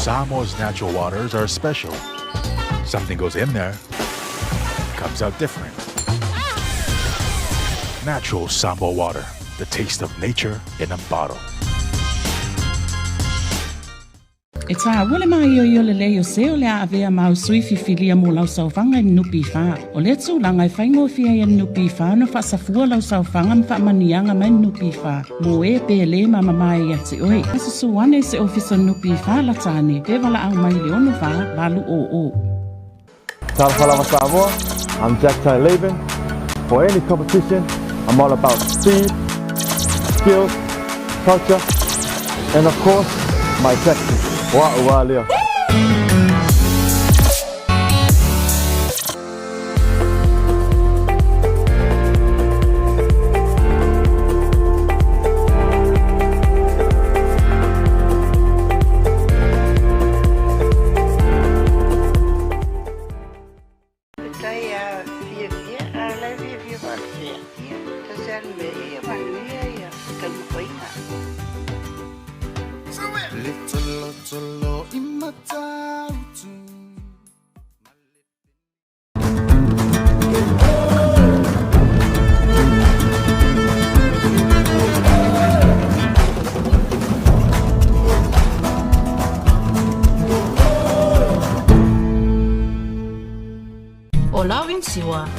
Samoa's natural waters are special. Something goes in there, comes out different. Natural Samoa water, the taste of nature in a bottle. E tā wale mai o le leo seo le avea mau sui fifilia mo lau saufanga ni nupi wha. O le tu langa I whaingo fia i nupi wha no whaasafua lau saufanga ma whaamanianga mai nupi wha. Mo e pele ma mamai a te oi. Asa suwane se ofisa nupi wha la tāne. Te wala au mai le ono wha lalu o. Tala Samoa, I'm Jack Ty Laban. For any competition, I'm all about speed, skills, culture, and of course, my technique. Wow, Leo.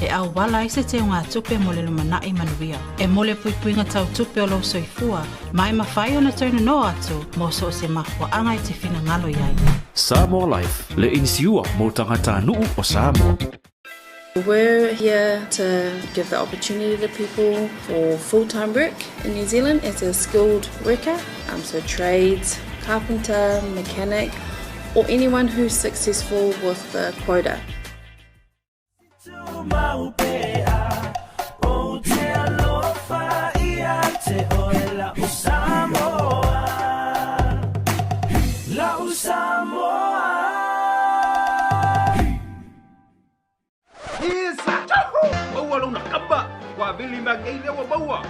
E au wala I se te ngā tupe mo le lumanai manuia. E mole puipuinga tau tupe o lau soifua, mai mawhai o na taunu no atu, mo so se mahua anga I te whina ngalo iai. Samoa Life, le inisiua mo tangata nuu o Samoa. We're here to give the opportunity to people for full-time work in New Zealand as a skilled worker, so trades, carpenter, mechanic, or anyone who's successful with the quota. Bili magai lewa baua.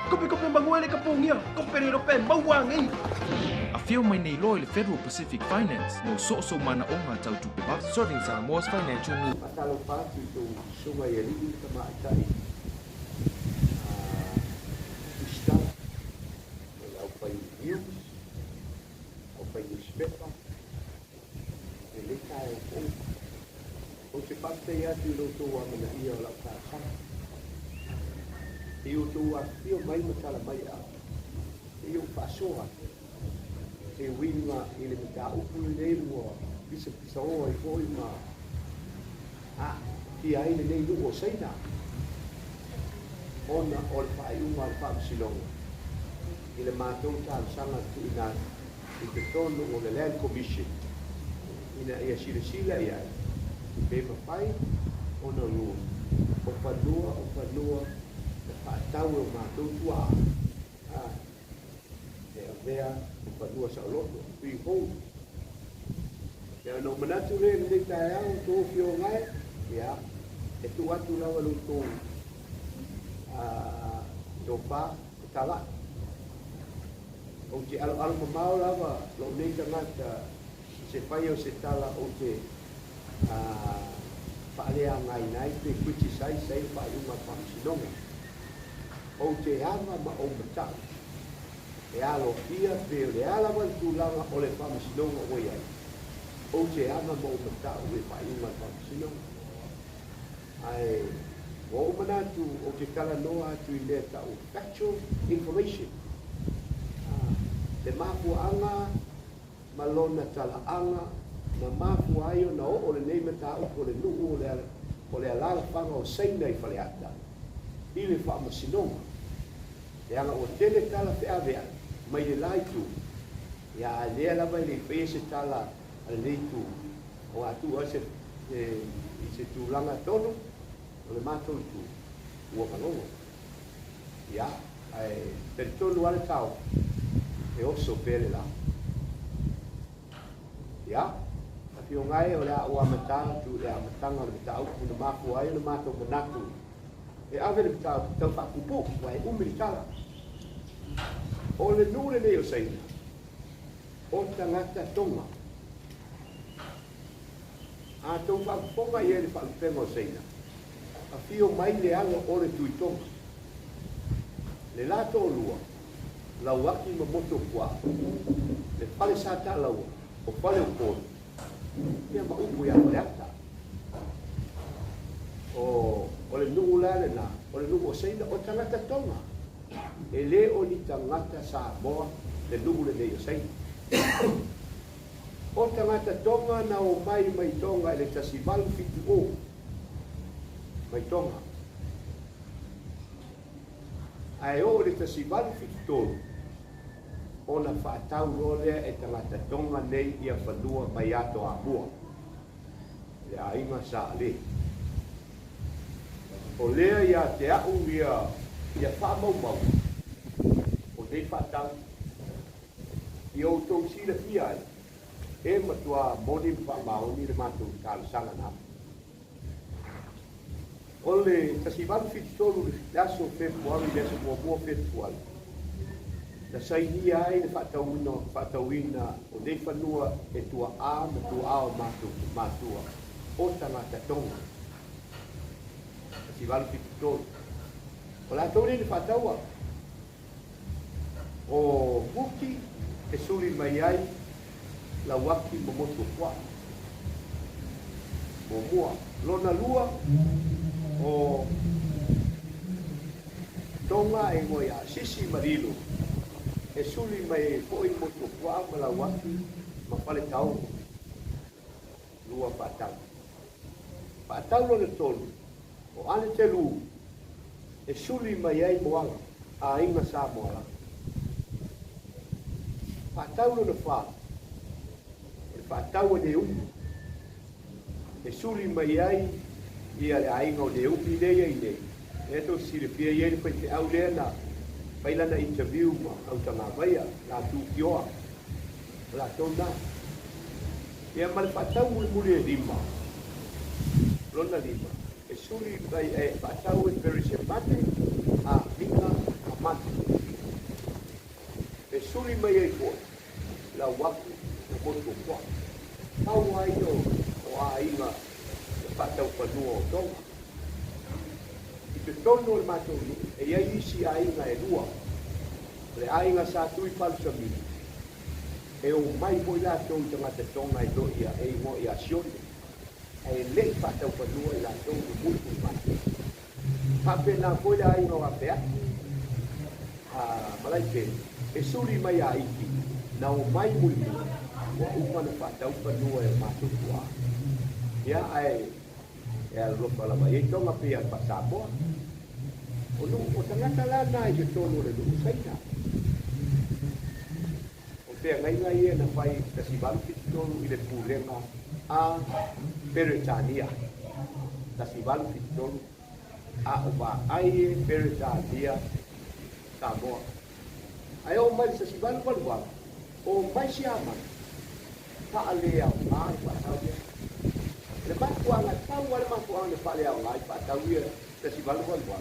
Kopi banguele kapungia. Kopere rope baua ngai. A feel my nei loy le Federal Pacific Finance no so mana onga tau tupe ba serving Samoa's financial needs. Matalo pati to suma yeli kama itai. Ista. Au pai news. Au pai newspaper. Ele kai o se parte ya tu lo to wa na ia la ka. Eu estou aqui, eu mai matala mai a. Eu passo a. Eu vim lá, ele me dá o puleiro, bisa o foi uma. Que aí nem do Saina. Ona ol pai uma silong. Ele matou tal sanga tu ina. Implication o Eleele Komisi. Ina ia sila ia. Bema pai ona lu. O Panoa. Tau o mātou tua e a vea o Panoa sa loto tui hou e anō manatu re le tae au tō whio ngai e tu atu lawa lo tō tō pā e tala o te alo mamao lawa lo nei tangata se whai o se tala o te whaalea ngai nai te kuiti sai whai uma whamsinonga o te ama ma o matau. E alo pia pe le ala wan tūlanga o le whamasinonga o iai. O te ama ma o matau e whaiunga whamasinonga. Ai, o manatu o te kala noa atu I lea tau factual information. Le mafuanga ma lona talaanga na mafu aio na o le nei matau o le nuu o le alala whanga o Saina I whaleata. I le whamasinonga. E anga o tele tala pe avea, mai le laitu. Ia lea lava le whese tala a le leitu. O atu o se tūlanga tono, o le mātou tu. Ua panongo. Ia, per tonu ale tau, e oso pere la. Ia, a pio ngai o le a ua matanga tu le a matanga le tau, kuna mafu ai le mātou manatu. E ave le tau whakupo, wai umiri tala. O le nure leo Saina, o tangata tonga, A tau whakaponga i ere whakapenga o Saina. A whio mai le alo o le tuitonga. Le lato o lua, lau aki ma moto kua. Le pale sata lau, o pale o kōru. Ia ma upu ia pale ata. O le nungu lale na, o le nungu o Saina o tangata tonga. E le o ni tangata Samoa, le nungu le nei o Saina. O tangata tonga na o mai tonga e le tasivalu fitu o. Mai tonga. Ai o le tasivalu fitu tolu. O na whaatau rolea e tangata tonga nei ia whanua mai ato a mua. Le a inga sa le. O lea ia te au ia whaamaumau. O nei whaatau. I o tau sila fia ai. E matua moni whaamaoni le mātou kālasanga nā. O le tasivalu fitu tolu le aso Februari le aso mua Februari. Na saini ai le whaatauina o nei whanua e tua a ma tua ao mātua. O tangata tonga. Tasivalu fitu tolu. O la tau le whaataua. O huki e suri mai ai la waki mo moto kwa. O mua. Lona lua o tonga e ngoia sisi marilu. E suli mai poi moto kwa ma la waki ma pale tau. Lua patau. Patau lo le tolu. O ane te lu. E suli mai ai moala. A inga sa moala. Patau lo le wha. Patau de umi. E suri mai ai ia le ainga o de umi nei ai nei. E to sire pia ieri pai te au lea na paila na interview ma au tanga vaia la tu kioa. La tonda. Ia mal patau muli e lima. Lona lima. E suri mai e patau e perisemate a minga a mate. E suri mai ai po. La waku na moto kwa. Tau ai o a inga e whatau whanua o tonga. I te tono le mātou ni, e iai isi a inga e lua. Le a inga sa tui palsami. E o mai hoi la tau i tangata tonga e loia e ingo i a sione. E le whatau whanua i la tau i mulku i mate. Hape nā hoi la inga o a peaki. Malai pe, e suri mai a iki. Na o mai mulku. Wa upana whatau whanua e mātou kua. Ia ai, e alofa lama, e tonga pia pa Samoa. O tangata lana i tono le nungu Saina. O te ngainga ia na whai tasivalu fitu tonu i le pūlenga a Peretania. Tasivalu fitu tonu a o wa ai Peretania Samoa. Ai o mai tasivalu waluwa. O mai siaman. Pa'alea o ngai pa'atauia. Le makuanga tau wale makuanga le pa'alea o ngai pa'atauia tasivalu waluwa.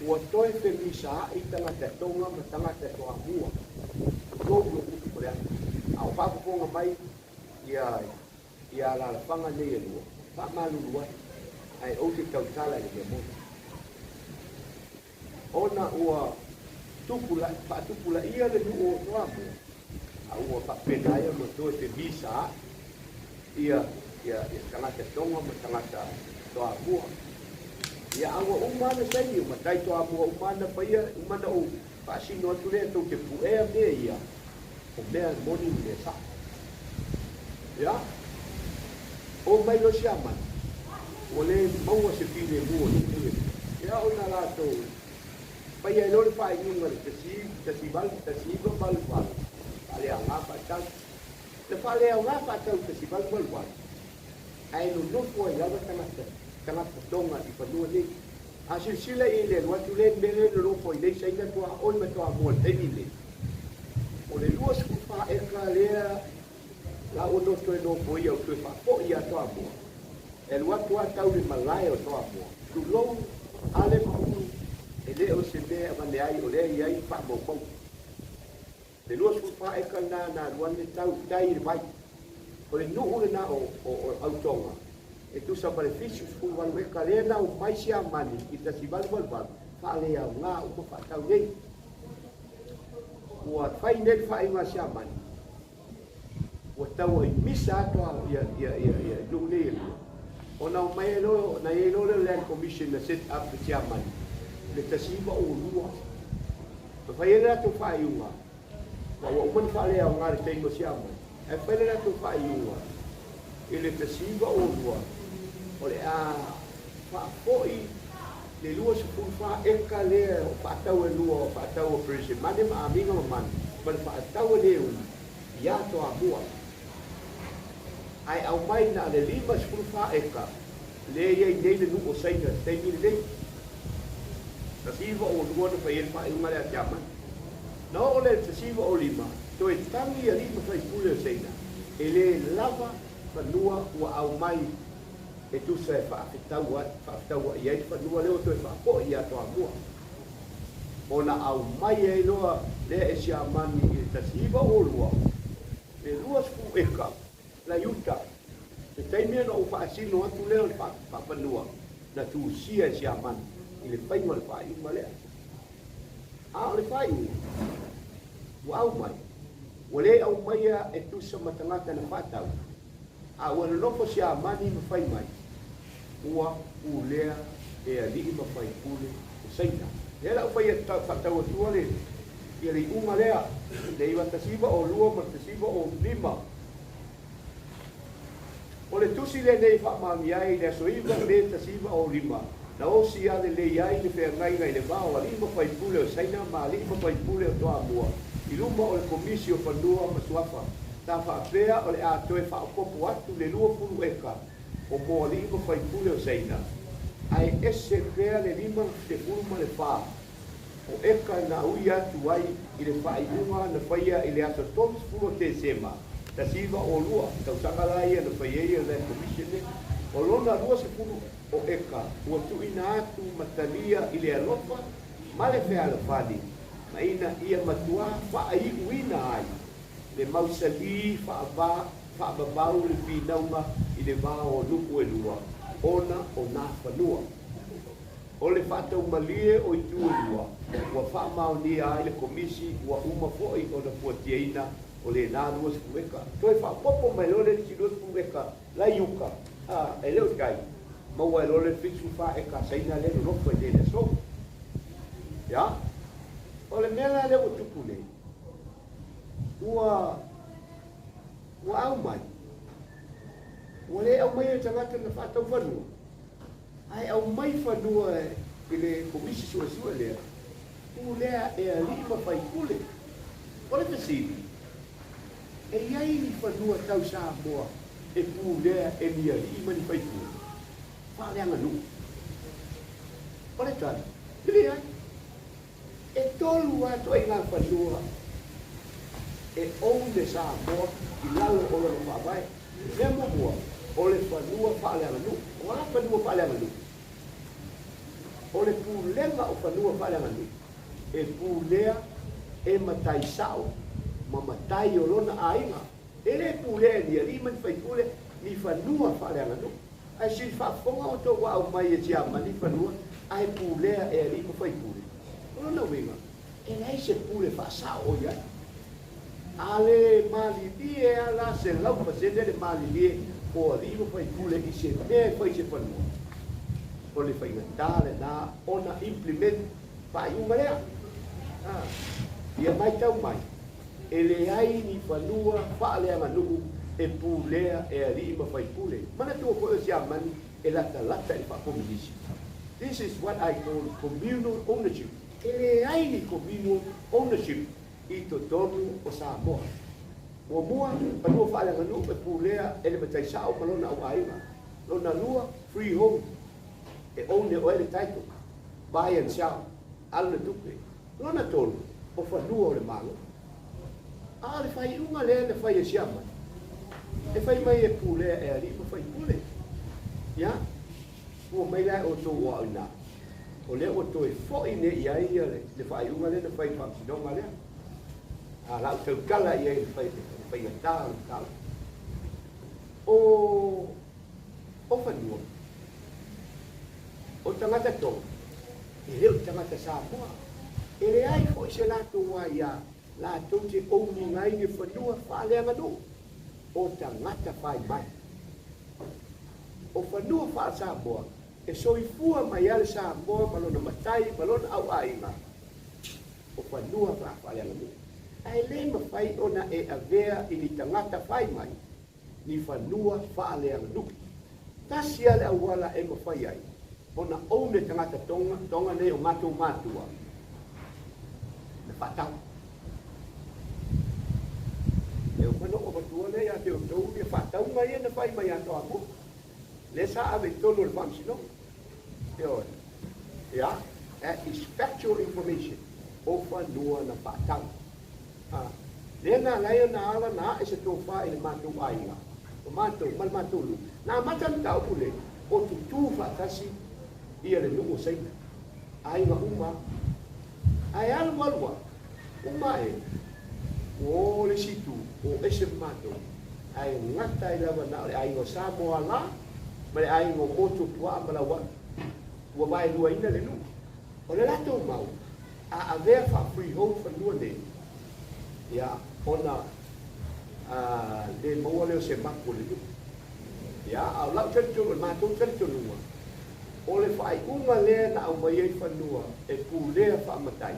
Ua toe femisa i tangata tonga ma tangata toa mua. Tōu lo kutu kore atu. A o whakuponga mai ia la whanga nei e lua. Whamalulu ai. Ai o te tautala i le mona. Ona ua whatukula ia le nu o toa mua. A ua whapena ia ma toe femisa ia tangata tonga ma tangata toa mua. Ia awa umana sai o matai toa mua umana pa ia umana o pasino atu lea tau te puea mea ia o mea moni le sa. Ia o mai lo siaman o le maua se pile mua ia o na lato pa ia lor pa inga le tasival balu ale a ngapa tau le fale a ngapa tau tasival balu ai no foi ia tangata tonga i whanua nei. A sila i le watu le mele le rofo i nei Saina tua oi ma toa mua te mile. O le lua skupa e ka lea la o no toe no boi au toe whapo i a toa mua. E lua tua tau le malai o toa mua. Tu lou ale mahu e le o se mea mane ai o lea i ai wha mo kou. Le lua skupa e ka na luane tau tai le mai. o le nuu le na o autonga e tu sa benefícios fu wan we kalena o mai sia mani i ta si bal fa le ya nga o fa tau nei o fai nei fa inga sia mani o tau i misa to ya lu nei o na mai lo na ye lo le land commission na set up the chairman le ta si ba o lua to fa ye tu fa iuga wa o man fa le ya nga le tengo sia mani e fa le tu fa iuga ele ta si ba o lua o le a fa foi le lua se fa eka le o fa tau e lua o fa tau o president mane ma amiga man ma fa tau le u ya to a bua ai au mai na le lima se fa eka le ye nei le nu o saina te mi le ta siva o lua no fa ye fa uma le chama no o le ta siva o lima to e tangi a lima fa pule saina ele lava fa lua o au mai e tu se fa tau ia fa lua le o to fa po ia to amua ona au mai e loa le e sia mani e ta siva o lua le lua sku eka la yuta e taimia no fa asino atu leo le fa panua na tu sia sia mani i le pai mo le fa i ma le a le fa i wa au mai o le au mai e tu sa matangata na fa tau a wana lofo sia mani ma fai mai ua ulea e ali ma fai pule saina e la fai ta tau tua le ia le uma lea le iwa tasiva o lua ma tasiva o lima o le tusi le nei fa mami ai le soiva le tasiva o lima na o si ale le ai le fe ngai ngai le vao ali ma fai pule o saina ma ali ma fai pule o toa mua i luma o le komisi o Panoa ma suafa ta fa pea o le a toe fa o popo atu le lua pulu eka o mo ali ma fai pule o saina ai ese pea le lima te pulu ma le fa o eka na ui atu ai i le fa iunga na faia i le ato tons pulu te sema ta siva o lua tau sakalai na faia i le komisione o lona lua se pulu o eka ua tu ina atu matalia i le alofa ma le fea alafani ma ina ia matua fa ai uina ai le mausali fa babau le pinaunga i le vao nuku e lua ona o nā whanua o le whatau malie o i tu e lua ua wha maonia ai le komisi ua uma foi o na puatiaina o le nā lua sikueka toi wha popo mai lole le lua sikueka la Iuga e leo kai maua e lole fixu wha e ka saina le no noko e le so ya o le mea le o tupu nei ua au mai ua le au mai e tangata na whatau whanua ai au mai whanua i le komisi sua lea u lea e a lima whai kule o le tasiri e iai ni whanua tau Samoa e pu lea e ni a lima ni whai kule whaleanga nu o le tani le ai e tolu atu ai ngā whanua e ou le Samoa i lalo o le whawai le mua o le whanua whaleanga nu o la whanua whaleanga nu o le pulenga o whanua whaleanga nu e pulea e matai sao ma matai o lona ainga e le pulea ni a lima ni whaipule ni whanua whaleanga nu ai si whafonga o tō wau mai e tiama ni whanua ai pulea e a lima whaipule o lona winga e lei se pule whasao o iai ale mali e ala se lau pasende le mali o a lima whaipule i se mea whai se whanua o le whaingatale na ona implement whai umalea ia mai tau mai e le ai ni whanua whaaleanga nuku e pulea e a lima whaipule mana tua koe o sia mani e lata i whakomidisi. This is what I call communal ownership. E le ai ni communal ownership i to tonu o Samoa. Ua mua, panua whaaleanga nuku e pulea e le matai sao malona au aiga. Lona lua, free home. E own o ele title. Buy and sell. Ala tupe. Lona tolu. O whanua o le malo. Le whai unga lea le whai e siama. E whai mai e pulea e ali, ma whai pule. Ia? Ua mai lea o tō ua una. O lea o tō e fōi ne ia ia le whai unga lea le whai whamsinonga lea. Lau tau kala ia le whai a tā le kala. o fanua. O tangata tonga. E leo tangata Samoa. E le ai fo se latou wa ia. Latou te ouni ngai ni fanua whaaleanga no. O tangata whai mai. O fanua wha Samoa. E soifua mai ale Samoa malona matai, malona au ainga. O fanua whaaleanga no. Ai le mawhai ona e avea i ni tangata whai mai. Ni fanua whaaleanga no. Tasi ale awala e mawhai ai. Ona oune tangata tonga ne o matou matua. Na whatau. E o mano o matua ne a te o tau e whatau mai e na whai mai ato ako. Le sa ave tolo le whamsino. E oi. Yeah, that is factual information. O whanua na whatau. Le na laia na ala na e se tō wha e le matou ainga. O matou, mal matou lu. Na matan tau pule, o tutu whatasi ia le nungo Saina. Ainga uma. Ai alu alua. Uma e. O le situ. O ese matou. Ai ngata i lava na le ainga Samoa la. Ma le ainga moto tua amalawa. Ua vai lua ina le nungo. O le lato mau. A avea wha freehold whanua ne. Ia ona le maua leo se mako le nungo. Ia au lau taritu le matou taritu nunga. O le whai unga lea na au mai ei whanua e pū lea whaamatai.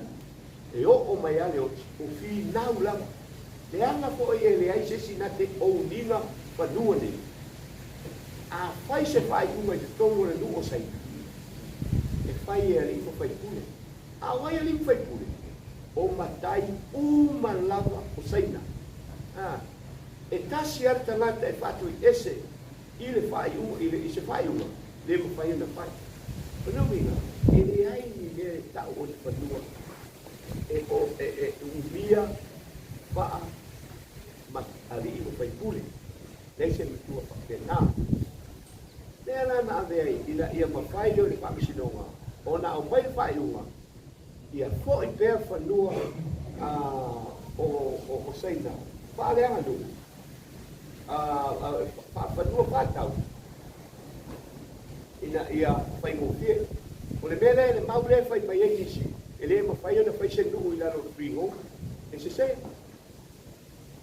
E o mai ale o whi nau lama. Le anga po e le ai sesi na te o nina whanua ne. A whai se whai unga i te tongo le nuo Saina. E whai e alinko whai pule. A wai alinko whai pule. O matai uma lava o Saina. E tasi ar tangata e whatu i ese i le whai unga, i se whai unga. Le mo whai na whai. Pano minga, e le ai ni le tau o te whanua. E umia wha ma ali i mo whai pule. Lei se mitua whakena. Lea la na avea ina ia ma whai leo le whamisinonga. O na au mai whai unga. Ia fo i pēr whanua o Saina. Whaaleanga nu. Whanua whatau. Ina ia whai ngofie. O le mele le maule whai mai eisi. E le ma whai ana whai se nuu i lalo friho. E se se.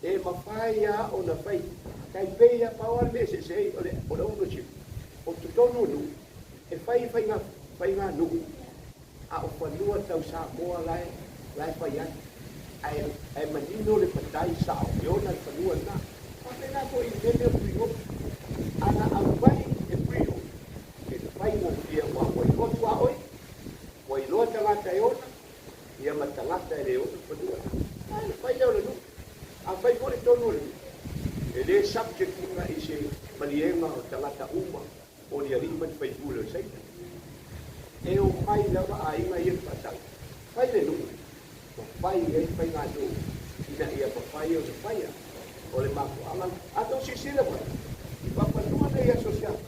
E ma whai a o na whai. Kai peia paua le se se. O le uno chip. O tutonu nu. E whai ngā nuu. A o whanua tau Samoa lai whai ati. Ai manino le patai sao. E ona le whanua na. Whai nā po i mele o friho. Ana au whai e friho. Whai mo fia wa wai lotu a oi. Wai loa tangata e ona. Ia ma tangata e le ona whanua. Whai leo le nu. A whai kore tonu le nu. E le subject nga i se manienga o tangata uma. O ni ariman whai pule o Saina. E o whai lawa a inga i e patau. Whai le nu. Whai e whai ngā nu. Ina ia pa whai o se whai a. O le mako alang. Ato si sila wai. I papanua le i asosiata.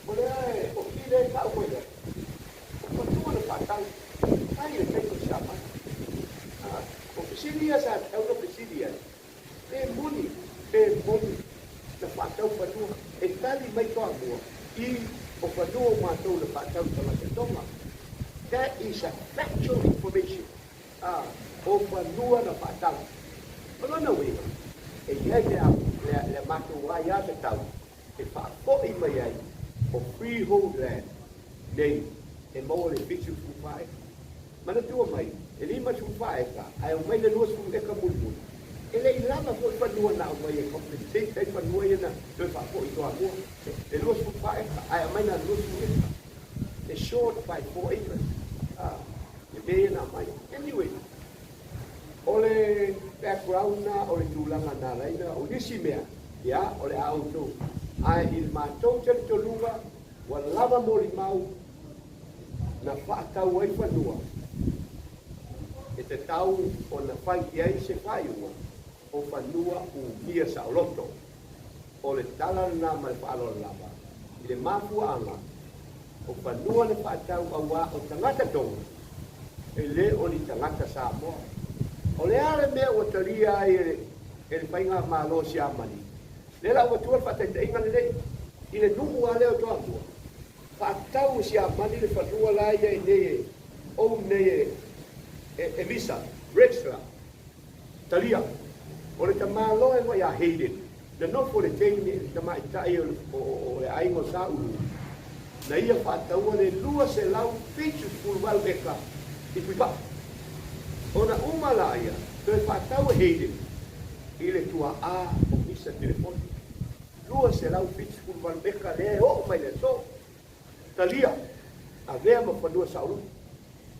Olé, o que é tal coisa? O patrão não patai, aí ele tem que chamar. O presidia sabe, é o presidia. É boni, na patrão patrão, é tal e mais tão boa. E o patrão matou o patrão pela toma. That is a factual information. O patrão na patrão. Mas não é. E aí ele matou o ai a tal. E whako i mai ai o freehold land nei e maua le bitu fuwhae. Mana tua mai, e lima fuwhae ka, ai o mai le luas fuwhae ka mulmul. E le ilama fo i whanua na o mai e compensate, e whanua i na doi whako i toa mua. E luas fuwhae ka, ai o mai na luas fuwhae ka. E short by 4 acres. E mea na mai. Anyway, o le background na, o le tūlanga na reina, o nisi mea, ia, o le auto. Ai il mātou tari tolunga wa lava mori mau na whaatau ai whanua. E te tau o na whai ki ai se whaiunga o whanua u mia sa loto. O le tala na mai whaalola lava. I le mafua anga o whanua le whaatau awa o tangata tonga. E le o ni tangata Samoa. O le ale mea o talia ai e le whainga malo si amani. Le la o tua fa te inga le ile nu ale o tua fa tau sia mani le fa lua la ia ne o ne e visa registra talia o le tamalo e mai a heide the no for the thing the mai tai o le ai mo sa u na ia fa tau le lua se lau feature full wal beka if we ba ona umala ia te fa tau heide ile tua a o visa telefone lua se lau feature full wal beka le o mai le so talia a vea ma fa lua sa u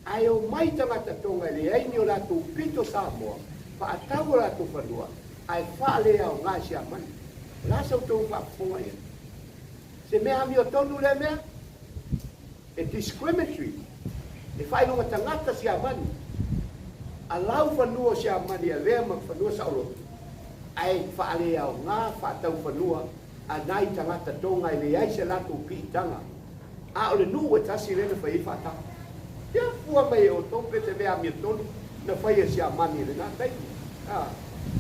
ai o mai tangata tonga le ai ni o la tu pito Samoa fa tau la tu fa lua ai fa le au ngā sia mani. La sau tō pa fonga ia. Se mea mi o tonu le mea, e discriminatory. E whai nonga tangata sia mani. A lau whanua sia mani a lea mak whanua sauro. Ai fa le au ngā whatau whanua a nai tangata tonga i le ai se lato pi tanga. A o le nu e tasi lena whai whata. Ia fua mai o tōpe te mea mi o tonu na whai e sia mani le nā taiki.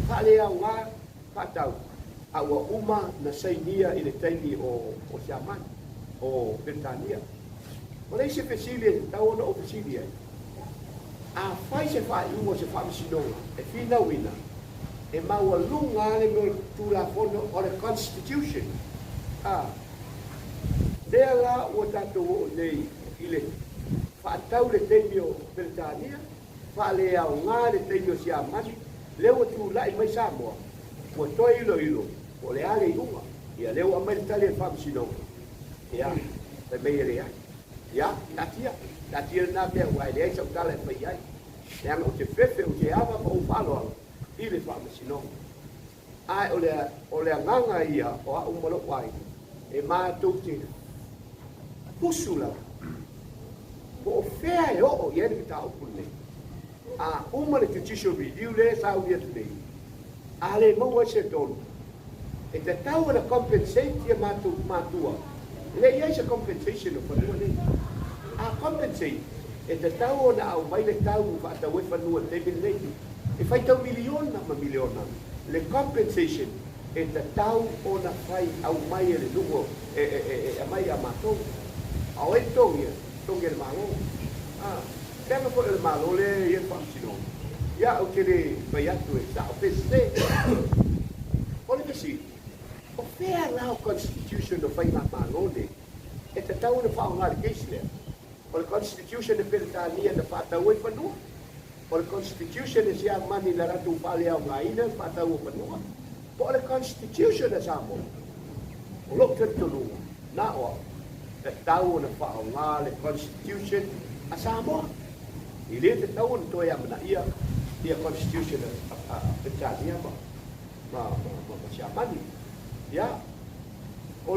Whale au ngā whatau aua uma na sainia i le taimi o Siamani, o Britania. O lei se whesilia, tau ona o whesilia. A whai se whai ungo se whamisinonga, e whina wina, e maua lunga le mo tūla whono o le Constitution. Lea la ua tātou o nei i le whaatau le taimi o Britania, whale au ngā le taimi o Siamani, leo tu lai mai Samoa o toi ilo o le ale Iuga ia leo a mai tale fam sino ia pe mai le ia tatia na pe wa le sa tale pe ia ia o te fefe o te ava o falo i le fam sino ai o le nganga ia o a umolo wai e ma tu te pusula o fea o ia ni ta o pune a uma le judicial review le sa uia tui. A le maua se tonu. E te tau na compensate ia mātua. Le ia se compensation o whanua le. A compensate. E te tau na au mai le tau whaatau e whanua te bin leiti. E whai tau miliona ma miliona. Le compensation. E te tau o na whai au mai e le nugo. E mai a mātou. Au e tongia. Tongia le mālo. Kaya po el malo le yen famsino. Ya o kele bayatu e sa o peste. Ole besi. O fair now constitution do fai malo le. E te tau na fa ngar keisle. O constitution de Britania na fa tau e panu. O constitution is ya mani la ratu pale au ngaina fa tau e panu. O constitution na Samoa. O lo te tonu. Na o. Te tau na fa ngar le constitution a Samoa. I le te tau na toi amana ia constitution a Britania ma Siamani. Ia, o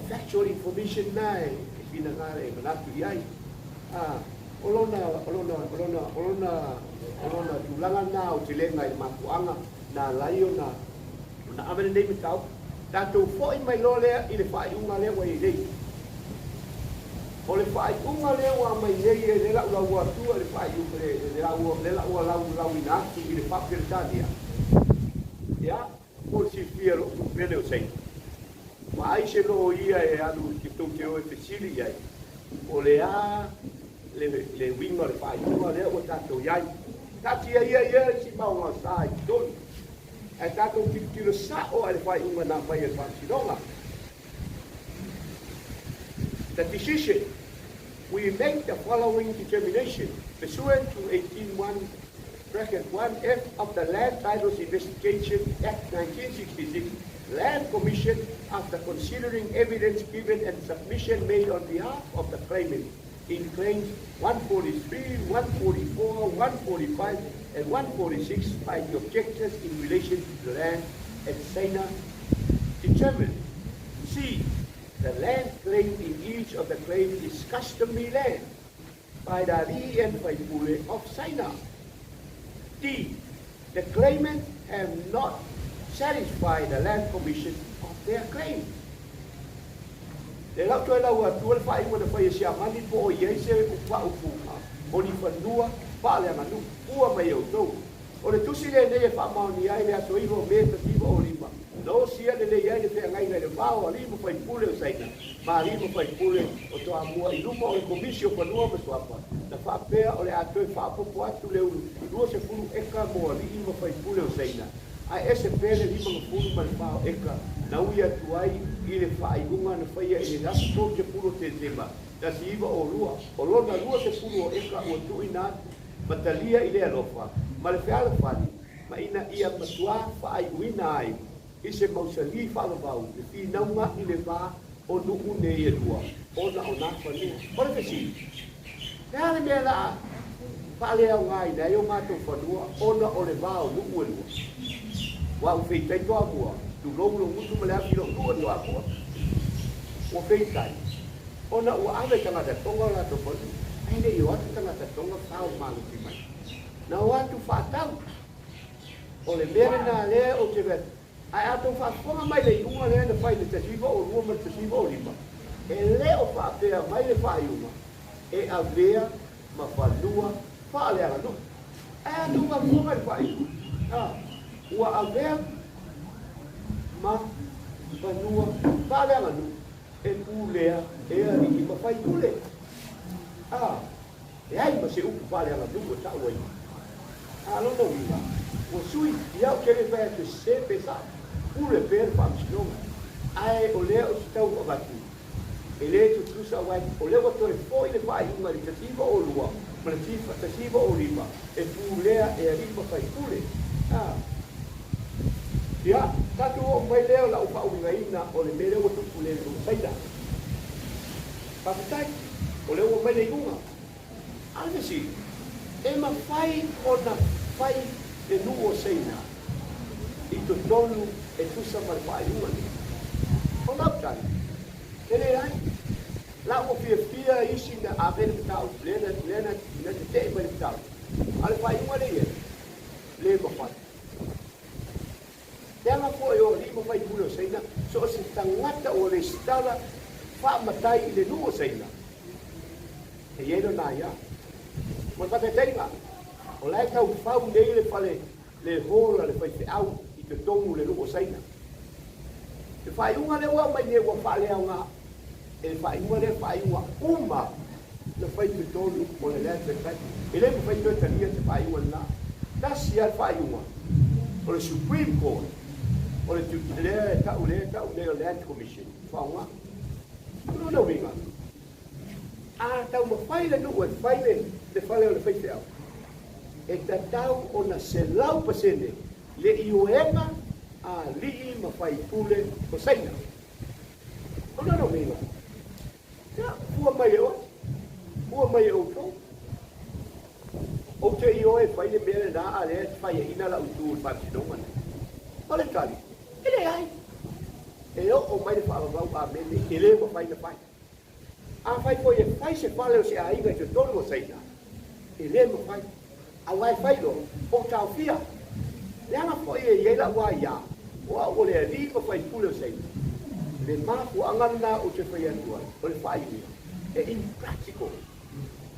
factual information nai e fina ngare e manatu iai. Olona tulanga na o te lenga i makuanga na laio na amene nei me tau. Tātou fo i mai lo lea i le whaiunga lea wa i rei. O le whaiunga lea wa mai rei e le lau atua le whaiunga le lau inatu i le whapiritania. Ia, o si fia lo mene o sei. Ma ai se lo ia e anu ki tau te o e whesili iai. O le a le winga le whaiunga lea o tātou iai. Tātia ia si maunga sa i tonu. E tātou tilo sa o le whaiunga na mai e whansinonga. The decision, we make the following determination pursuant to 18.1(1)(f) of the Land Titles Investigation Act 1966. Land Commission, after considering evidence given and submission made on behalf of the claimant in claims 143, 144, 145, and 146 by the objectors in relation to the land at Saina, determined C. The land claimed in each of the claims is customary land by the Ri and Faipule of Saina. D. The claimant have not satisfied the Land Commission of their claim. Le lau toi lau atua le whai wana whai sia mani po o iei se upa upuka. O ni whanua, pa le amanu, ua mai au tau. O le tusi le nei e wha maoni ai le aso iho me ta tiba o lima. No sia le ia le fe ngai le pao ali mo fai pule o saina. Ma ali mo fai pule o to amua I lupa o le komisi o Panoa me swapa. Na fa pea o le atoe fa popo atu le ulu. Lua se fulu eka mo ali mo fai pule o saina. Ai ese pele lima mo fulu ma le pao eka. Na uia tuai I le fa iunga na faia I le nasa to se fulu te tema. Na si iwa o lua. O lona lua se fulu o eka o tu ina. Matalia I le alofa. Ma le feala fani. Ma ina ia matua fa iuina ai. I se mausali whalavau, le fi naunga I le wā o nuku ne I lua, o na o nākwa nua. O le whesi, mea le mea la, whale au ngai, nei o mātou whanua, o na o le wā o nuku e lua. Wa u wheitai toa mua, tu rongo mutu ma le api lo lua ni wakua. O wheitai, o na ua awe tangata tonga la to whanu, aine I o atu tangata tonga whao malu ki mai. Na o atu whātau, o le mere nā lea o te vetu, ai ato whaafonga mai le iunga lea na whai le tasiva o rua ma le tasiva o lima. E leo whaapea mai le whaiunga. E avea ma whanua whaaleanga nu. E atu whafonga le whaiunga. Ua avea ma whanua whaaleanga nu. E pūlea e ariki ma whai pule. E ai ma se upu whaaleanga nu o tau ai. Lona wila. Ua sui iau kere whai atu sepe sa. Pule per Faamalamalamaga. Ai o lea o tau o batu. E le tu tusa wai o le wato e foi le vai uma le tasiva o lua, ma le tasiva o lima. E pulea e arriba fai pule. Ia, tatu o mai leo la upa uingaina o le mele o tu pule le saida. Papitai, o le o mai le iunga. Ane si, e ma fai o na fai le nuo seina. I to tonu e tusa marpai uma ni. O nau tani. Kere ai. La o fia isi na avele tau, lena na te te mai tau. Ale pai uma le ye. Le mo fat. Tela po yo li mo fai pulo seina, so se tangata o le stala fa matai le nuo seina. E ye no na ya. Mo ta te tenga. O lai tau fau nei le fale le hola le fai te au. Te tongu le luko saina. Te whai unga le ua mai ne ua whale au ngā. E whai unga le whai unga uma le whai te tonu o le lea te kai. E le mu whai tue tania te whai unga nā. Nasi al whai unga. O le Supreme Court. O le lea tau lea Land Commission. Whaunga. Nuna winga. Tau ma whai le nuku e whai le whale o le whai te au. E ta tau o na se lau pasene. Le iuenga a lii ma fai pule o saina. O no minga. Ya, ua mai o tau. O te ioe fai le mele na a le fai e ina la utu fai sinoma. O le tali. Ele ai. E o mai le whaavau a mele, ele ma fai le fai. A fai po e fai se fale o se a inga te tonu o saina. Ele ma fai. A wai fai lo, o tau fia. Leanga po e la wa ya. Wa o le li ko fai pule sei. Le ma ko angana o te fai atua. O le fai ni. E impractical.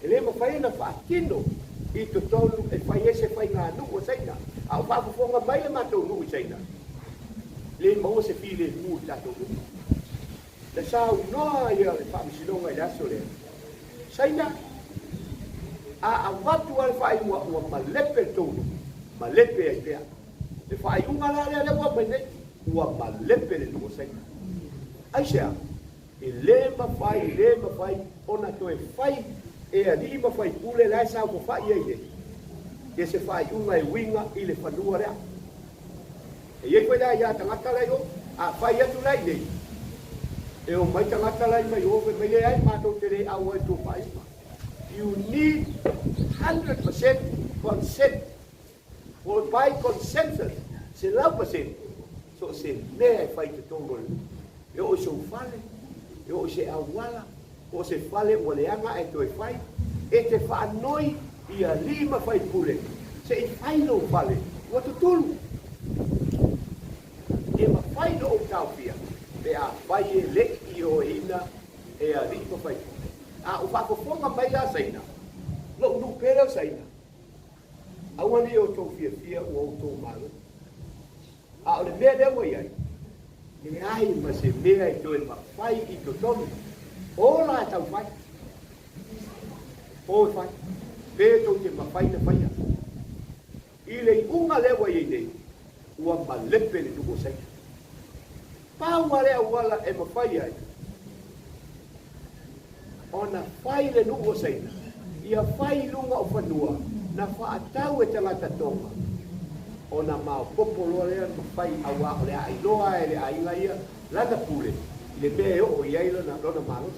E le mo fai na fa kino. I to tolu e fai ese fai nga nu o sei na. A fa ko fonga mai le ma to nu sei na. Le mo se file mu ta to. Le sa no ya le fa mi longa ya so le. Sei na. A watu al fai mo ma lepe to. Ma lepe ai pea. Te whai unga la le ua mene, ua ma lepe le nuo sei. Ai sea, e le ma fai, ona to e fai, e a li ma fai pule lai sao ko fai e. E se whai unga e winga i le whanua rea. E iei koe lai ia tangata lai o, a whai atu lai nei. E o mai tangata lai mai o, mai le ai mātou te re au e tō whai. You need 100% consent. Or by consensus, se lau pasente, so se mea fai te tongole. E o se ufale, e o se awala, o se fale o leanga e to e fai, e te whanoi i a lima fai pule. Se e fai no fale, o tu tulu. E ma fai no o tau pia, pe a fai e le i o ina e a lima fai pule. A o whakofonga mai a saina, lo unu pera saina. Awani o tō fia o tō malu. A o le mea lewa iai, E ai ma se mea I toe ma fai I to tonu. Ola e tau fai. O fai. Peto te ma fai na fai. I le unga lewa I nei. Ua ma lepe le tuko sai. Pau marea wala e ma fai ai. Ona fai le nuko sai. Ia fai lunga o fanua. Na whaatau e tangata tonga. Ona mau popolo lea ma fai awa o le ailoa e le ainga ia. Lana pule. Le mea o iaila na lona malos.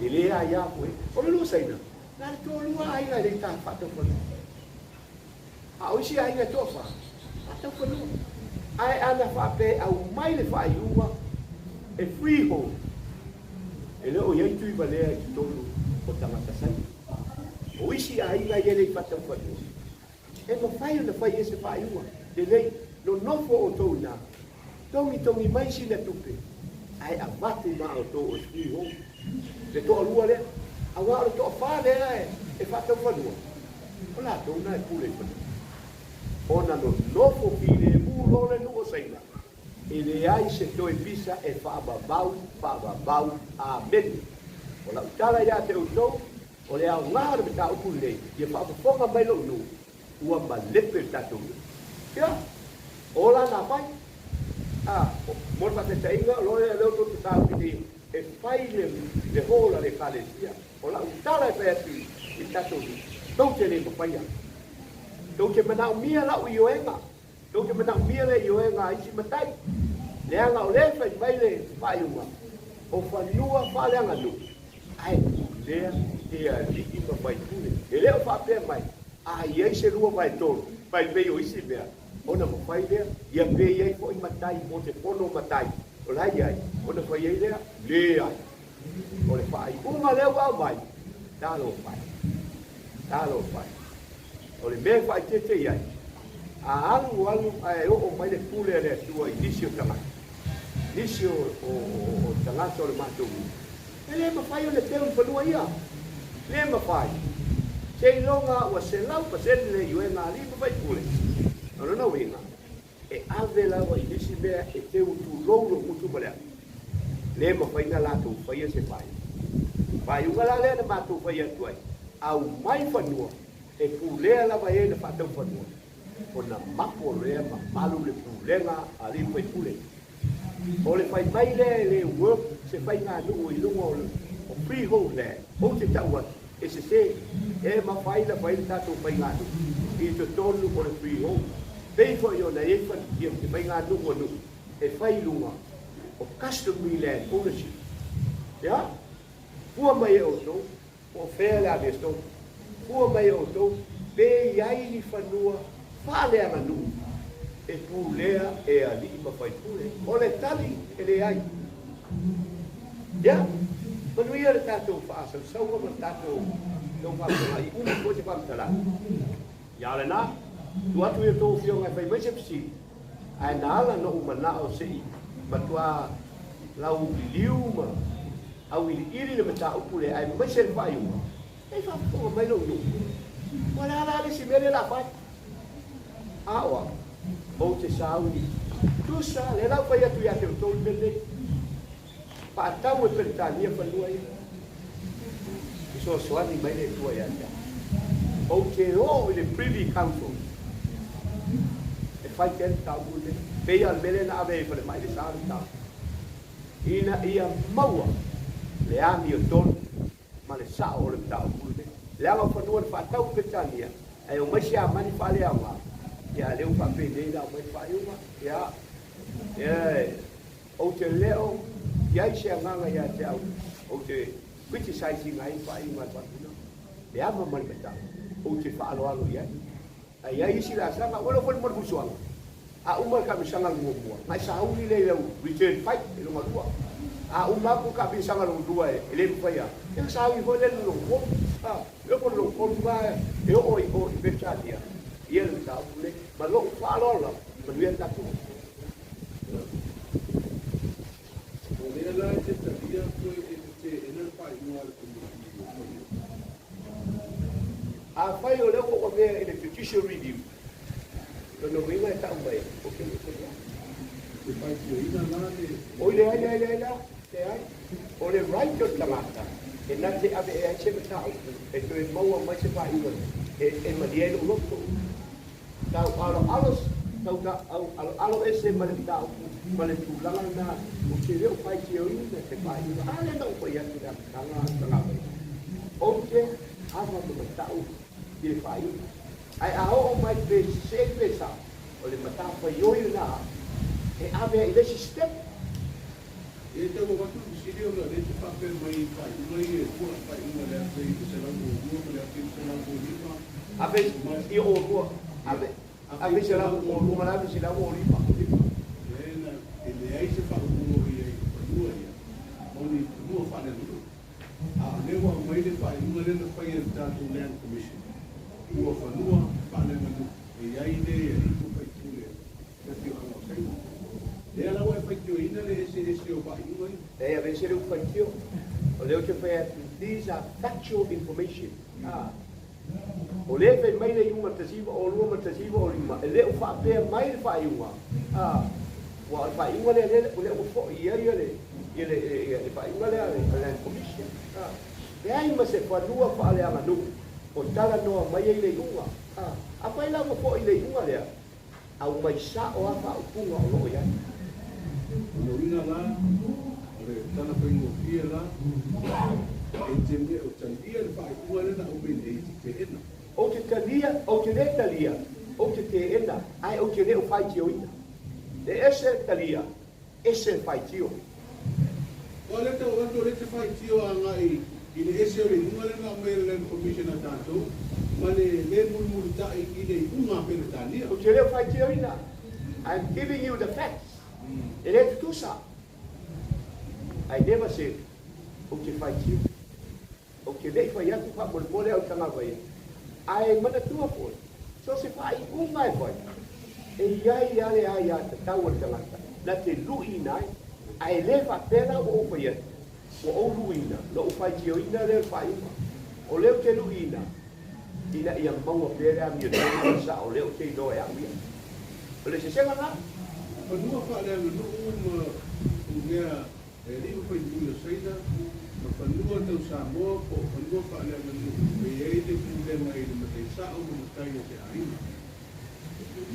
I lea ia koe. O le lua saina. Nā tō lua ainga le tā whatau fanua. A oisi ainga tō wha. Whatau fanua. Ai ana whape au mai le whaiua. E freehold. E leo iai tui walea I tolu o tangata sai. O isi ainga ia le whatau fanua. E ma whai ona whai ese whaiua. Le lei, no nofo o tau nā. Tongi mai sina tupe. Ai a wate ma o tō o freehold. Le tō alua lea. A wā o tō a whā lea e whatau fanua. O la tō nā e pule fanua. Ona no nofo ki le mūlo le nuo saina. E le ai se toe pisa e whaababau, amen. O la utala ia te utou, o le au ngāra me tā upu nei, ia whaabafonga mai lo nu, ua ma lepe tatou. Ia, o la nā pai. Mora te tainga, loe leo tō te tāu ki e whai le hola le kālesia. O la utala e pēpi I tatou. Tau te ne mawhaia. Tau ke manau mia lau I oenga. Tau ke manau mia le I oenga isi matai. Leanga o le whai mai le whaiunga. O whanua whaleanga nu. Ai, lea te a liki ma whai tune. E leo whapea mai. Iai se rua mai tōru. Pai pei o isi mea. Ona ma whai lea. Ia pe iai fo I matai. Mo te pono matai. O lai iai. Ona whai iai lea. Lea. O le whai. Unga leo au mai. Tālo whai. Tālo whai. O le mea whai tete iai. A alu ai o mai le pule le tua I nisi o tangata. Nisi o tangata o le mātou. E le mawhai o le teo whanua ia. Le mawhai. Se ilonga ua se lau pasene le iue ngā li mawhai pule. Ano na winga. E ave lawa I nisi mea e teo tu lolo mutu malea. Le mawhai na latou whai se whai. Whai unga la lea na mātou whai atuai. Au mai whanua. E pulea lava e na whatau whanua. O na mapo rea ma malu le pulenga a li whai pule. O le whai mai le work se whai ngā nungo I lungo o freehold le. O te taua e se e ma whai la whai tatou whai ngā nungo. I te tonu o le freehold. Pei fo I o na e whai ki te whai ngā nungo nungo. E whai lunga o customary land ownership. Ya? Pua mai e o tō. O whea le ave tō. Pua mai o tō. Pe iai ni whanua. Whaleanga nu. E pūlea e a li ma whai pūle. O le tali e le ai. Ia. Manuia le tātou whaasau. Saua ma tātou. Tau whaasau. I uma koe te whamtara. Ia le nā. Tu atu e tō whionga e whai mai se pisi. Ai nā ala no umana o sei. Ma tua lau liu ma. Au iri le mata upule. Ai mai se le whai uma. Ei whaponga mai lo nu. Wala ala le si mele la whai. Awa, o te sauni. Tusa, le rau whai atu ia te o tōu mele. Pātau e peritania whanua ia. I so soani mai le tua ia tia. O te o I le Privy Council. E whai kere tau mune. Pei al mele na ave e whale mai le saari tau. Ina ia maua. Le ami o tonu. Ma le sao o le tau mune. Le anga whanua le whātau peritania. E o maisi a mani whale a maa. Ya leu pa pene la mai whaiuma. Ya. O te leo. Ia I se anganga ia te au. O te criticizing ai whaiuma whatuna. Le ama mani matau. O te whaaloalo ia. Ia isi la sanga. Wala wani mani musuanga. A umar ka misanga ngomua. Ngai sa hauni le leu. Return fight. E longa lua. A umaku ka misanga lua e. E le mwhaya. Ia sa hauni hoi le longo. Eu quando não como vai, eu vou fechar dia. E ele está mas não fala lá, mas ele está tudo. A fai o leo o ver ele judicial review. Quando vem vai estar bem, porque O le ai, o le right o tangata, e nā te ave e ai se matau, e tu e maua mai se wha iwa, e manielu loto. Tau alo e se mare tau, mare tūlanga nā, o te reo pai te o ina, te wha iwa, ale nau pai atu nā tangawai. O te awa te matau, te wha iwa. Ai ao mai pe se pesa, o le matau pai oi nā, e ave i lesi step. E te mo watu siri o le te pape mai mai e kua pai uma le ate i se lango o le ate i se lango o lipa. Ave i o kua, ave se lango o luma la se lango o lipa. Ena e le ai se pa o i ai panua ia. Oni panua fa le lu. A le wa mai le pai uma le pai e tatu land commission. Ua panua fa le lu. E ai le e i pai tule. Na te o sai. E ala wa fai tio ina le ese o pai ua. E ave se le fai tio. O leo te fai, these are factual information. O le fai mai le iunga tasiva, o lua tasiva o lima. E le o fai pea mai le fai iunga. Wa fai iunga le o fo i area le. I le fai iunga le land commission. E ai ma se whanua wha le anga nu. O tala noa mai e le iunga. A fai la mo fo i le iunga lea. Au mai sa o afa o punga o loo iai. No ina la, le tana pai mo pia la, e te me o talia le pai ua rena o bine e te ena. O te talia, o te le talia, o te ena, ai o te le o fai tio ina. Le ese talia, ese fai tio. O le te o rato le te fai tio a ngai, i le ese o le unga rena o mea le commission a tātou, ma le mulmuli tai i le unga pere talia. O te le o fai tio ina. I'm giving you the facts. E le te tusa. I never said, o te fai tio. O te le fai atu pa mole au tanga vai. Ai mana tua po. So se fai unga e fai. E iai ale ai a te tau o tangata. Na te lui nai, ai le fa pera o fai atu. O luina, lo fai tio ina le fai uma. O leo te luina. Ina ia maua pera mi o sa o leo te do e amia. O le se senga na. Panua fa le no mea e riu pai tui o Saina, ma panua tau Samoa, po panua fa le no e ei te problema e le matei sao ma matai e te aina.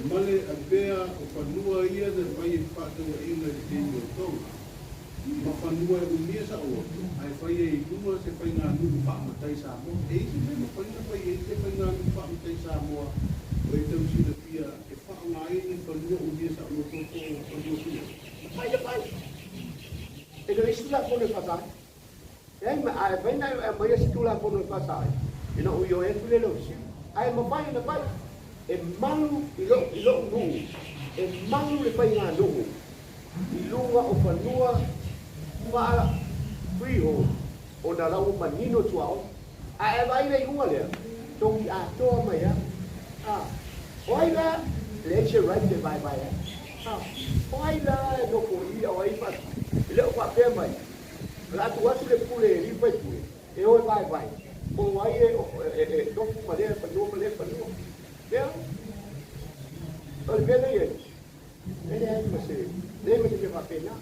Male a bea o panua ia na mai e whātua ina le tēni o tonga. Ma panua e umia sa o, ai whai e luma se whai ngā nuku wha matai Samoa. E isi me ma whai na whai e te whai ngā nuku wha matai Samoa, o e tau sina pia e wha ngā e panua umia sa o toko panua pia. Pai de pai. E ka isi la pono pasai. E ma ai vai na mai isi tu la pono pasai. E no yo e tule lo si. Ai ma pai na pai. E malu i lo nu. E malu le pai na nu. I lunga o panua wa friho o na lau manino tuao. Ai vai le unga le. Tong a to mai ya. Oi la le che right de bye bye. Oi la no ko i o ai pa. Le o pa pe mai. La tu atu le pule ri pa pule. E oi bye bye. O ai e do fu male pa no male pa no. Ya. Ol bene ye. Ele ai ma se. Le me te pa pena.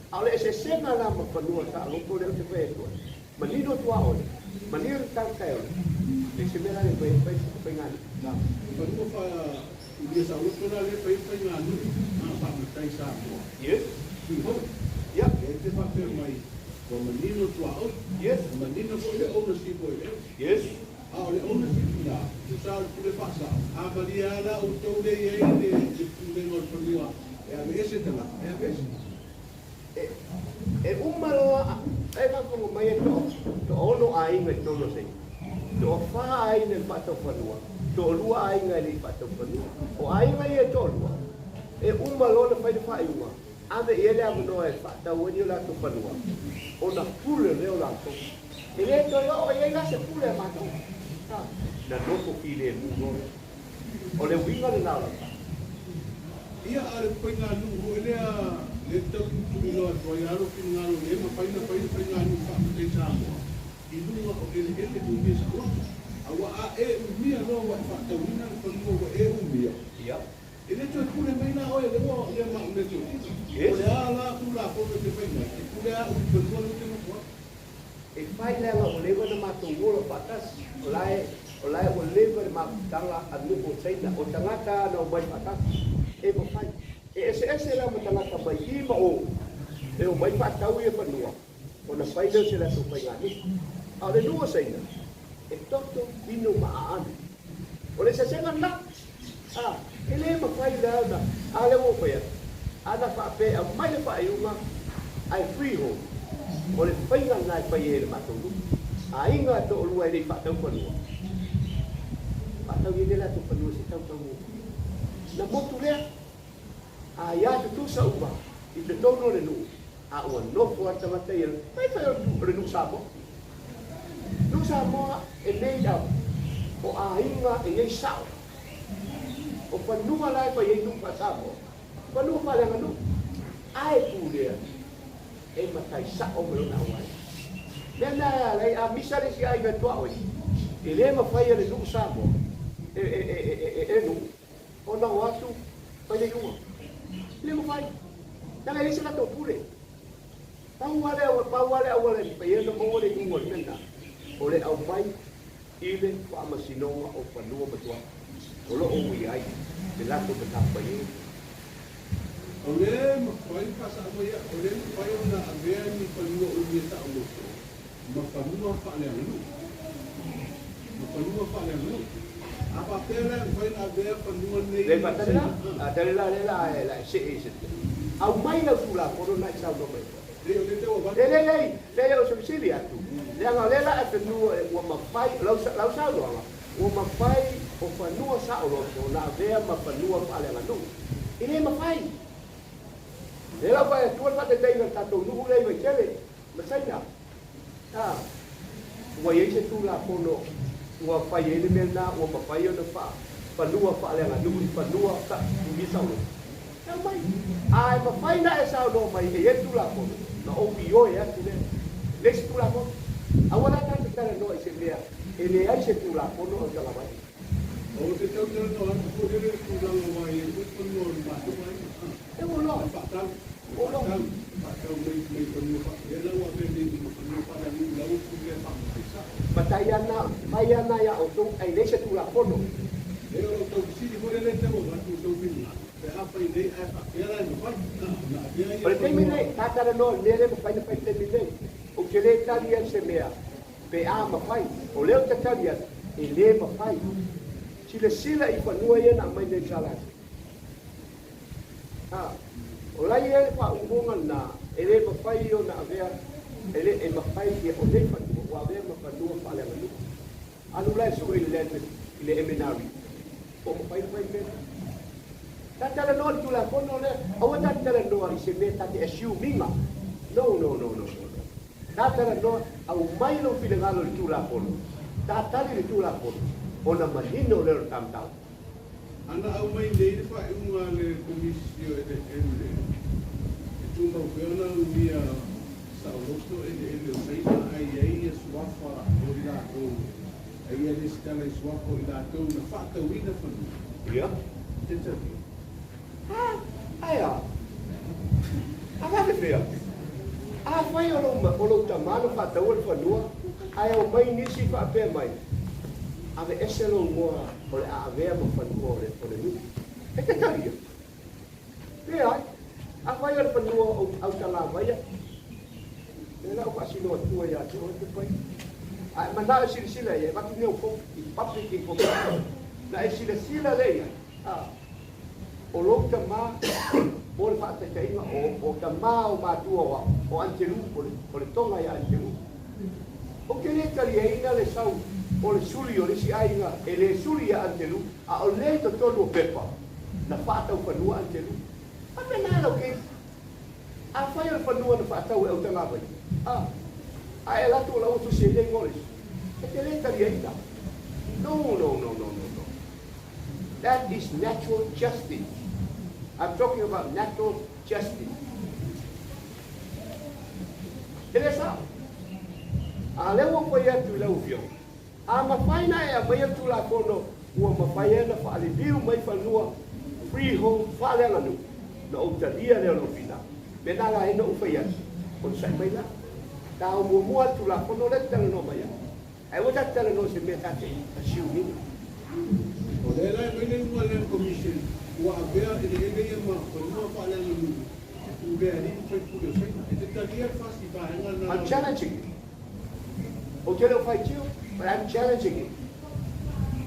Ale se sena la ma pa no sa lo ko le te pe to. Manino tuao. Manino tan kaio. E se mera le pa ngani. Panua fa ia sa o tona le pai ngā nuku, a wha matai Samoa. Yes. Ya, e te whape mai, ko manino tua au. Yes. Manino ko le ownership o e. Yes. A o le ownership la, tu sa o kule whasa. A maria ala o tau le e le kule ngor panua. E a me ese tala, e a me ese. E umaroa, e kako mai e to ono a inga i tono sei. To wha a ina i pato panua. To lua a inga i pato panua. O a inga i e to lua. E umaroa na whai de wha iunga. Ame i ele amanoa e whata wani o lato panua. O na pule reo lato. E le to o e nga se pule mato. Na noko ki le mungo. O le winga le nao lata. Ia ale pai ngā nuku, ele a le tau kutumi loa tua, i aro ki ngā lo le ma pai ngā nuku wha matai Samoa. I lunga o ele umia sa loa. Awa a e umia loa wa wha tau ina le panua wa e umia. Ia. Ele tu pule mai na oe le mo ia ma le tu. Ole ala tu la po te pai mai. Pule a u pe mo te mo. E fai le o le na ma tu ngolo patas. Olai o le ma tanga anu o Saina o tangata na o mai patas. E mo fai. E ese la mo tangata mai I ma o. E o mai patau ia Panoa. O na fai le se la tu pai ngani. A le no Saina. E toto vino ma ane. O le se senga na. Ele ma fai da ale o pe ada fa pe a mai le fa Iuga ai freehold o le fai na fai ele ma tu a inga to lu ai fa tau Panoa pa tau ni la tu Panoa se tau na motu le a ya tu sa uba I te tono le nu a o no fo ata mata ele mai fa le nu Samoa nu Samoa e nei da o a inga e nei sao o Panoa lai pa yei nunca Samoa Panoa pa lenga nu ai pule e matai sa o melo na wai nena lai a misare si ai vetua oi e le ma fai le nu Samoa e nu o na watu pa yei nu le ma fai na le sila to pule pa wale pa yei no mo le nu nena o le au mai ile pa masinonga o Panoa betua Olo o ai de la to ta pa ye ole ma fai pa sa mo ia ole fai na ave ni Panoa o ni ta o ma Panoa fa le no ma Panoa fa le no apa pela fai na ave Panoa nei le patala a tele la se au mai la sula ko na sa no mai le o subsidia tu le nga le la te nu o ma fai la sa lo o ma fai o Panoa sa o lo na vea ma Panoa pa le nganu ile ma fai le la vai tu fa te dai na to nu le vai chele ma Saina wa ye se tu la pono wa fai ele mena o ma fai o na fa Panoa pa le nganu Panoa ka mi sa lo mai ai ma fai na e sa lo mai e tu la pono na o bio ya tu le tu la pono awala ta te tare no se mea ele ai se tu la pono o la mai o te tau tau no atu ko ele tu la mai e ko no ma tu mai e mo lo pa tau o lo pa tau mai Panoa pa ele wa pe ni Panoa pa la ni la o ku le pa sa Mayana ya o tu ai le se tu la pono e o to si mo le te mo tu to bin pe a pa ni a pa era ni pa na Pero tem mine tatara no nele mo fai te mine o que le talia se mea pe a ma fai o leo te talia e le ma fai si le sila I Panoa ia na mai le sala o lai e pa umbunga na e le ma fai o na avea ele e ma fai ke o le Panoa o avea ma Panoa pa le nganu anu lai so ile eminari o ma fai me tatara no tu la pono le o tatara no I se me tate assuming no tatara no au mai lo filengalo le tu la pono tatali le tu la pono ona mahino le tamtau ana au mai le fa uma le komisi e Eleele tu ma peona dia sa rosto e Saina ai swafa o ila to ai ele stala swafa o ila to na fa ta wina fa ya tenta aya ava le fea fai o lo tamano fa ta o Panoa ai o mai nisi fa pe mai ave eselo moa o le avea mo Panoa o le nu e te talia pe ai fai o Panoa au tala vai e la o pasino tua ya te o te pai ai manda sila e va tu o I public information na e sila le o lo tama o le fa te kainga o tama o matua o antelu o le tonga ya antelu o ke le talia le sau o le suli o le si ainga e le suli ya antelu a o le to tolu o pepa na fata o Panoa antelu a me na lo ke a fai o Panoa na fata o e tanga vai a e la to la o tu se le ngores e ke le talia no that is natural justice. I'm talking about natural justice. Ele sa a lewo ko ia tu lewo fio a ma faina e a mai tu la kono ua ma faina fa ale biu mai Panoa freehold whalenga nu. Na o talia leo no fina. Mena la eno ufaya. Kon sai mai la. Ta o mua tu la kono le tele no mai. Ai o tele no se meta te a siu ni. O le la mene mua le commission. Wa Apia ele ia ma kono pa le nu. U be ali foi puro sai. E te talia fasti pa nga na. I'm challenging it. O te leo fai tio, but I'm challenging it.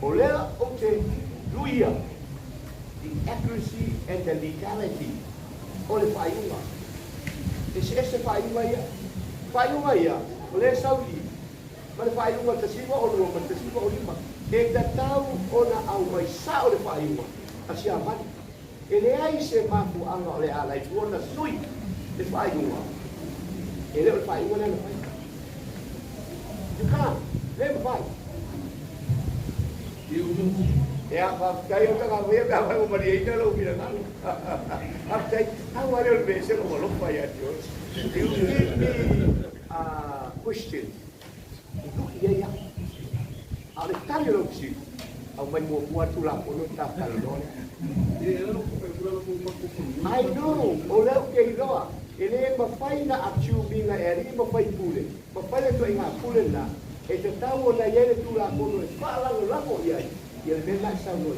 O lea o te luia. The accuracy and the legality o le whaiunga. E se whaiunga ia. Whaiunga ia, o le Sogi. Ma le whaiunga tasiwa o lua, ma tasiwa o lima. E ta tau o na au mai sa o le whaiunga. A si amani. E le ai se mafu anga o le alai tuona sui le whaiunga. E le o le whaiunga le whaiunga. You can't. Let me fight. Ya, kayo ka nga wea ka mo mariita lo pina nga. After how are you base lo lo pa ya tio. You give me question. Itu iya ya. Ale tali lo si. Au mai mo kuat tu la po no ta ta lo. I know. Ola ke loa. Ele ma fai na achu binga eri ma fai pule. Ma fai to inga pule na. E te tau na yele tu la po no. Fa la lo la po ya. Y el ver la salud.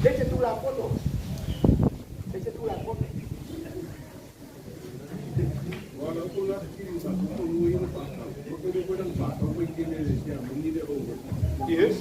Deje tú la foto. Deje tú la foto. Yes.